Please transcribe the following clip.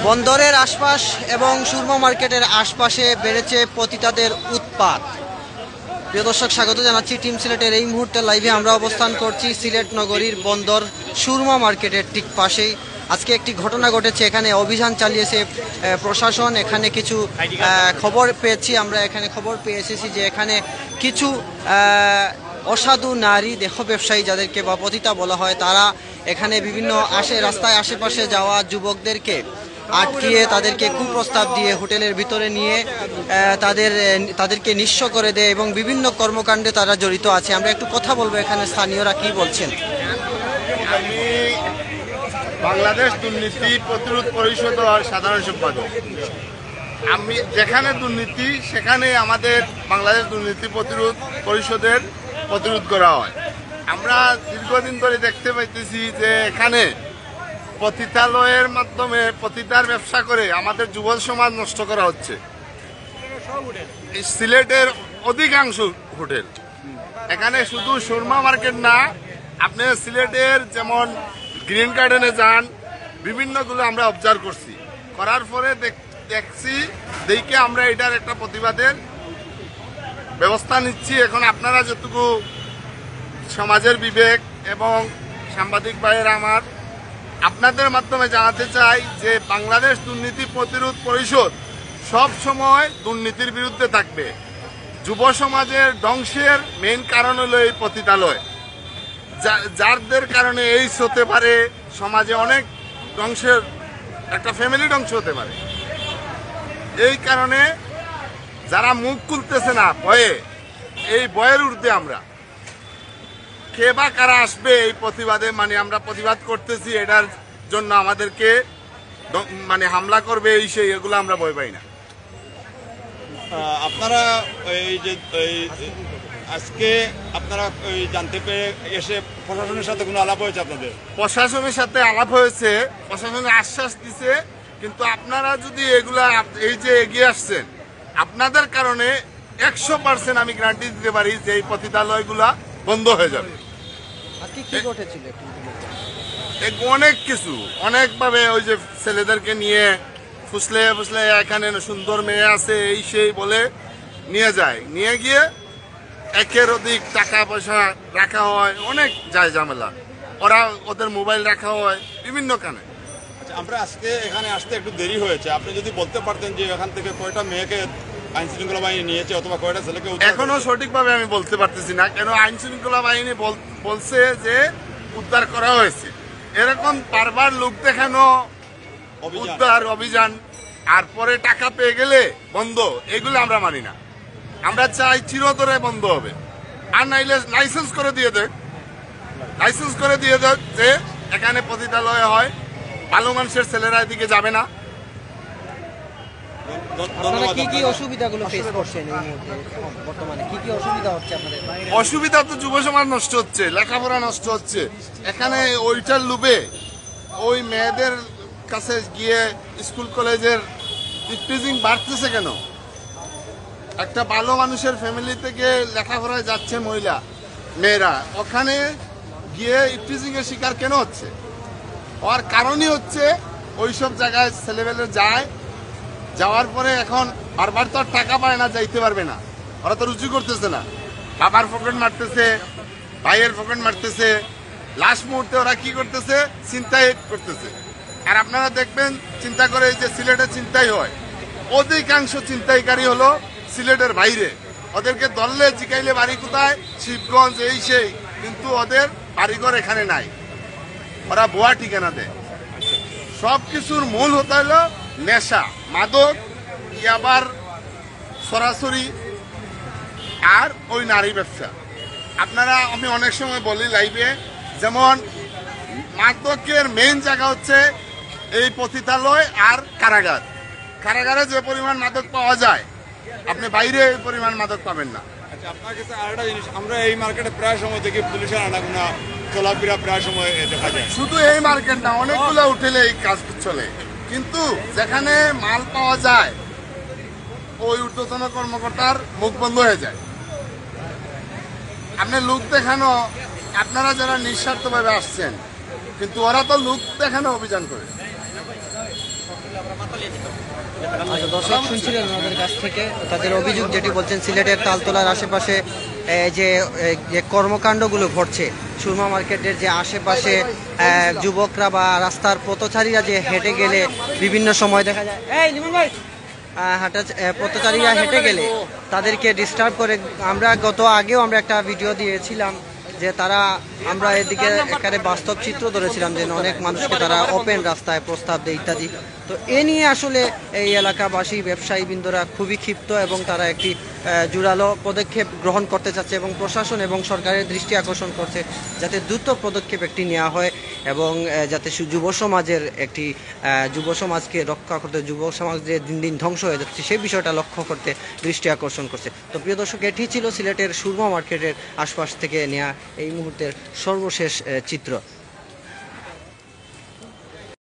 বন্দরের আশপাশ এবং সুরমা মার্কেটের আশপাশে বেড়েছে পতিতাদের উৎপাত। প্রিয় দর্শক, স্বাগত জানাচ্ছি টিম সিলেটের এই মুহূর্তে লাইভে। আমরা অবস্থান করছি সিলেট নগরীর বন্দর সুরমা মার্কেটের ঠিক পাশেই। আজকে একটি ঘটনা ঘটেছে, এখানে অভিযান চালিয়েছে প্রশাসন। এখানে কিছু খবর পেয়েছি, আমরা এখানে খবর পেয়ে এসেছি যে এখানে কিছু অসাধু নারী দেহ ব্যবসায়ী, যাদেরকে বা পতিতা বলা হয়, তারা এখানে বিভিন্ন রাস্তায় আশেপাশে যাওয়া যুবকদেরকে আটকিয়ে তাদেরকে কুপ্রস্তাব দিয়ে হোটেলের ভিতরে নিয়ে তাদেরকে নিঃস্ব করে দেয় এবং বিভিন্ন কর্মকাণ্ডে তারা জড়িত আছে। আমরা একটু কথা বলবো এখানে স্থানীয়রা কি বলছেন। আমি বাংলাদেশ দুর্নীতি প্রতিরোধ পরিষদের সাধারণ সম্পাদক। আমি যেখানে দুর্নীতি সেখানে আমাদের বাংলাদেশ দুর্নীতি প্রতিরোধ পরিষদের প্রতিরোধ করা হয়। আমরা দীর্ঘদিন ধরে দেখতে পাইতেছি যে এখানে পতিতালয়ের মাধ্যমে পতিতার ব্যবসা করে আমাদের যুব সমাজ নষ্ট করা হচ্ছে। সিলেটের অধিকাংশ হোটেল, এখানে শুধু সুরমা মার্কেট না, আপনি সিলেটের যেমন গ্রিন গার্ডেনে যান, বিভিন্নগুলো আমরা অবজার্ভ করছি। করার পরে দেখছি দেখে আমরা এটার একটা প্রতিবাদের ব্যবস্থা নিচ্ছি। এখন আপনারা যতটুকু সমাজের বিবেক এবং সাংবাদিক ভাইয়েরা, আমার আপনাদের মাধ্যমে জানাতে চাই যে বাংলাদেশ দুর্নীতি প্রতিরোধ পরিষদ সব সময় দুর্নীতির বিরুদ্ধে থাকবে। যুব সমাজের ধ্বংসের মেইন কারণ হলো এই পতিতালয়, যাদের কারণে এই হতে পারে সমাজে অনেক ধ্বংসের, একটা ফ্যামিলি ধ্বংস হতে পারে। এই কারণে যারা মুখ খুলতেছে না ভয়ে, এই ভয়ের ঊর্ধ্বে আমরা কে বা কারা আসবে এই প্রতিবাদে, আমরা প্রতিবাদ করতেছি, এটার জন্য আমাদেরকে হামলা করবে এই সেই, এগুলো আমরা ভয় পাই না। আপনারা এই যে আজকে আপনারা জানতে পেরে এসে প্রশাসনের সাথে কোনো আলাপ হয়েছে আপনাদের? প্রশাসনের সাথে আলাপ হয়েছে, প্রশাসনের আশ্বাস দিছে, কিন্তু আপনারা যদি এগুলা এই যে এগিয়ে আসছেন, আপনাদের কারণে 100% আমি গ্যারান্টি দিতে পারি যে এই পতিতালয়গুলা বন্ধ হয়ে যাবে। অনেক কিছু, অনেকভাবে ওই যে ছেলেদেরকে নিয়ে ফুসলে ফুসলে এখানে সুন্দর মেয়ে আছে এই সেই বলে নিয়ে যায়, নিয়ে গিয়ে একের অধিক টাকা পয়সা রাখা হয়, অনেক যায় ঝামেলা। ওদের মোবাইল রাখা হয় বিভিন্ন কানে। আচ্ছা, আমরা আজকে এখানে আসতে একটু দেরি হয়েছে, আপনি যদি বলতে পারতেন যে এখান থেকে কয়টা মেয়েকে আইন শৃঙ্খলা বাহিনী নিয়েছে অথবা কয়টা ছেলেকে? এখনো সঠিকভাবে আমি বলতে পারতেছি না, কেন আইন শৃঙ্খলা বাহিনী বলছে যে উদ্ধার করা হয়েছে। এরকম বারবার লোক দেখানো উদ্ধার অভিযান আর পরে টাকা পেয়ে গেলে বন্ধ, এগুলো আমরা মানি না। আমরা চাই চিরতরে বন্ধ হবে। আর নাইলে লাইসেন্স করে দিয়ে দেয়, লাইসেন্স করে দিয়ে দেয় যে এখানে পতিতালয় হয়, ভালো মানুষের ছেলেরা এদিকে যাবে না। অসুবিধা তো যুব সমাজ নষ্ট হচ্ছে, লেখাপড়া নষ্ট হচ্ছে। এখানে ওইটার লোভে ওই মেয়েদের কাছে গিয়ে স্কুল কলেজের ইফটিজিং বাড়তেছে কেন? একটা ভালো মানুষের ফ্যামিলি থেকে লেখাপড়ায় যাচ্ছে মহিলা মেয়েরা, ওখানে গিয়ে ইফটিজিং এর শিকার কেন হচ্ছে? ওর কারণই হচ্ছে ওইসব জায়গায় ছেলেবেলে যায়, যাওয়ার পরে এখন বারবার তো আর টাকা পায় না, যাইতে পারবে না, ওরা তো রুচি করতেছে না, বাবার পকেট মারতেছে, ভাইয়ের পকেট মারতেছে, লাস্ট মুহূর্তে ওরা কি করতেছে? চিন্তাই করতেছে। আর আপনারা দেখবেন, চিন্তা করে যে সিলেটে চিন্তাই হয়, অধিকাংশ চিন্তাইকারী হলো সিলেটের বাইরে। ওদেরকে ধরলে জিকাইলে বাড়ি কোথায়, শিবগঞ্জ এই সেই, কিন্তু ওদের বাড়িঘর এখানে নাই, ওরা ভুয়া ঠিকানা দেয়। সব কিছুর মূল হতে হলো নেশা, মাদক, আবার সরাসরি আর ওই নারী ব্যবসা। আপনারা, আমি অনেক সময় বলি লাইভে, যেমন মাদকের মেইন জায়গা হচ্ছে এই পতিতালয় আর কারাগার। কারাগারে যে পরিমাণ মাদক পাওয়া যায়, আপনি বাইরে এই পরিমাণ মাদক পাবেন না। আচ্ছা, আপনার কাছে আরেকটা জিনিস, আমরা এই মার্কেটে প্রায় সময় দেখি পুলিশের আনাগোনা চলাফেরা প্রায় সময় দেখা যায়। শুধু এই মার্কেট না, অনেকগুলো হোটেলে এই কাজ চলে, কিন্তু যেখানে মাল পাওয়া যায় ওই ঊর্ধ্বতন কর্মকর্তার মুখ বন্ধ হয়ে যায়। আপনি লোক দেখানো, আপনারা যারা নিঃস্বার্থভাবে আসছেন, কিন্তু ওরা তো লোক দেখানো অভিযান করে। আচ্ছা, দর্শক শুনছিলেন ওনাদের কাছ থেকে তাদের অভিযোগ যেটি বলছেন সিলেটের তালতলার আশেপাশে যে কর্মকাণ্ডগুলো ঘটছে, সুরমা মার্কেটের যে আশেপাশে যুবকরা বা রাস্তার পথচারীরা যে হেঁটে গেলে বিভিন্ন সময় দেখা যায় পথচারীরা হেঁটে গেলে তাদেরকে ডিস্টার্ব করে। আমরা আগেও আমরা একটা ভিডিও দিয়েছিলাম যে আমরা এদিকে এখানে বাস্তব চিত্র ধরেছিলাম যে অনেক মানুষকে তারা ওপেন রাস্তায় প্রস্তাব দেয় ইত্যাদি। তো এ নিয়ে আসলে এই এলাকাবাসী ব্যবসায়ীবৃন্দরা খুবই ক্ষিপ্ত এবং তারা একটি জোরালো পদক্ষেপ গ্রহণ করতে চাচ্ছে এবং প্রশাসন এবং সরকারের দৃষ্টি আকর্ষণ করছে যাতে দ্রুত পদক্ষেপ একটি নেওয়া হয় এবং যাতে যুব সমাজের একটি যুব সমাজকে রক্ষা করতে, যুব সমাজ যে দিন দিন ধ্বংস হয়ে যাচ্ছে সেই বিষয়টা লক্ষ্য করতে দৃষ্টি আকর্ষণ করছে। তো প্রিয় দর্শক, এটি ছিল সিলেটের সুরমা মার্কেটের আশপাশ থেকে নেওয়া এই মুহূর্তের সর্বশেষ চিত্র।